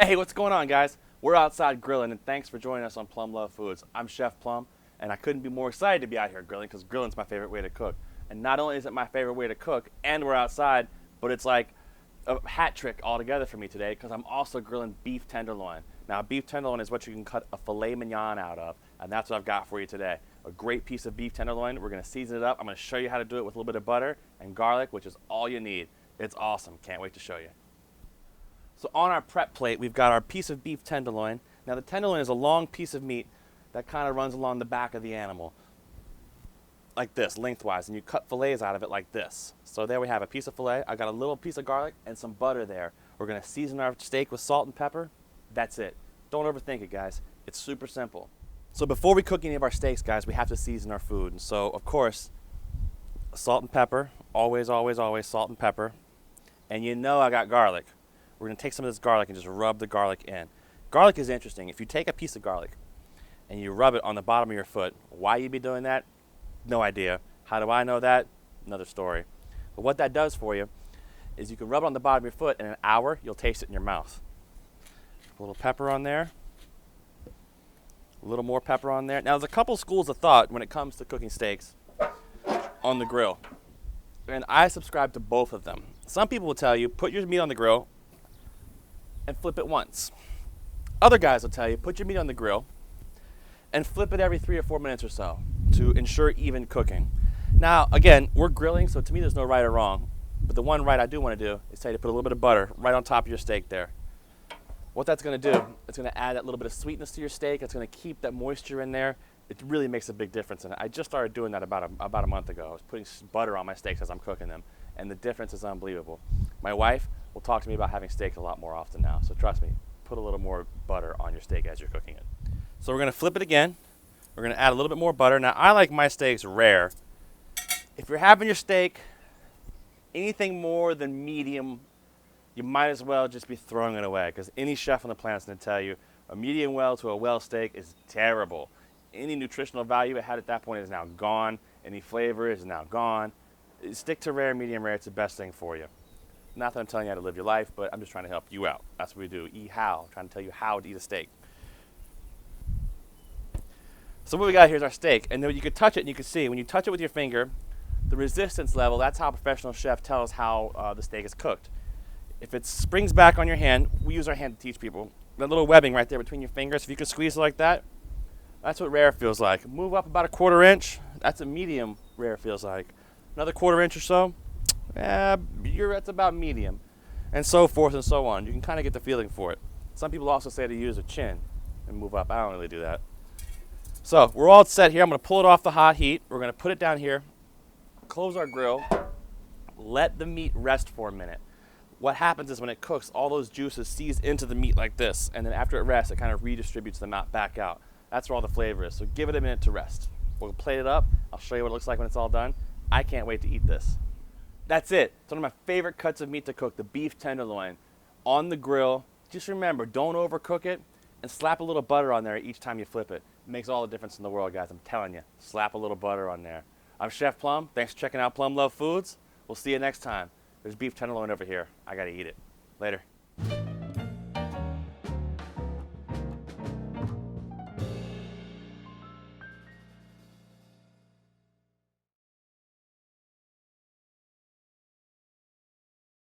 Hey, what's going on, guys? We're outside grilling, and thanks for joining us on Plum Love Foods. I'm Chef Plum, and I couldn't be more excited to be out here grilling because grilling's my favorite way to cook. And not only is it my favorite way to cook, and we're outside, but it's like a hat trick altogether for me today because I'm also grilling beef tenderloin. Now, beef tenderloin is what you can cut a filet mignon out of, and that's what I've got for you today. A great piece of beef tenderloin. We're going to season it up. I'm going to show you how to do it with a little bit of butter and garlic, which is all you need. It's awesome. Can't wait to show you. So on our prep plate, we've got our piece of beef tenderloin. Now, the tenderloin is a long piece of meat that kind of runs along the back of the animal, like this, lengthwise, and you cut fillets out of it like this. So there we have a piece of filet. I got a little piece of garlic and some butter there. We're going to season our steak with salt and pepper. That's it. Don't overthink it, guys. It's super simple. So before we cook any of our steaks, guys, we have to season our food. And so, of course, salt and pepper. Always, always, always salt and pepper. And you know I got garlic. We're going to take some of this garlic and just rub the garlic in. Garlic is interesting. If you take a piece of garlic and you rub it on the bottom of your foot, why you'd be doing that? No idea. How do I know that? Another story. But what that does for you is you can rub it on the bottom of your foot, and in an hour, you'll taste it in your mouth. A little pepper on there. A little more pepper on there. Now, there's a couple schools of thought when it comes to cooking steaks on the grill. And I subscribe to both of them. Some people will tell you, put your meat on the grill and flip it once. Other guys will tell you, put your meat on the grill and flip it every 3 or 4 minutes or so to ensure even cooking. Now, again, we're grilling, so to me there's no right or wrong. But the one right I do want to do is tell you to put a little bit of butter right on top of your steak there. What that's going to do, it's going to add that little bit of sweetness to your steak. It's going to keep that moisture in there. It really makes a big difference. And I just started doing that about a month ago. I was putting butter on my steaks as I'm cooking them, and the difference is unbelievable. My wife will talk to me about having steak a lot more often now, so trust me, put a little more butter on your steak as you're cooking it. So we're going to flip it again. We're going to add a little bit more butter. Now, I like my steaks rare. If you're having your steak anything more than medium, you might as well just be throwing it away, because any chef on the planet is going to tell you a medium well to a well steak is terrible. Any nutritional value it had at that point is now gone. Any flavor is now gone. Stick to rare, medium rare. It's the best thing for you. Not that I'm telling you how to live your life, but I'm just trying to help you out. That's what we do. Eat how. I'm trying to tell you how to eat a steak. So what we got here is our steak. And then you can touch it and you can see, when you touch it with your finger, the resistance level, that's how a professional chef tells how the steak is cooked. If it springs back on your hand, we use our hand to teach people. That little webbing right there between your fingers, if you can squeeze it like that, that's what rare feels like. Move up about 1/4 inch, that's a medium rare feels like. Another 1/4 inch or so, that's about medium. And so forth and so on. You can kind of get the feeling for it. Some people also say to use a chin and move up. I don't really do that. So we're all set here. I'm going to pull it off the hot heat. We're going to put it down here, close our grill, let the meat rest for a minute. What happens is when it cooks, all those juices seize into the meat like this, and then after it rests, it kind of redistributes the meat back out. That's where all the flavor is. So give it a minute to rest. We'll plate it up. I'll show you what it looks like when it's all done. I can't wait to eat this. That's it. It's one of my favorite cuts of meat to cook, the beef tenderloin on the grill. Just remember, don't overcook it, and slap a little butter on there each time you flip it. It makes all the difference in the world, guys. I'm telling you. Slap a little butter on there. I'm Chef Plum. Thanks for checking out Plum Love Foods. We'll see you next time. There's beef tenderloin over here. I got to eat it. Later.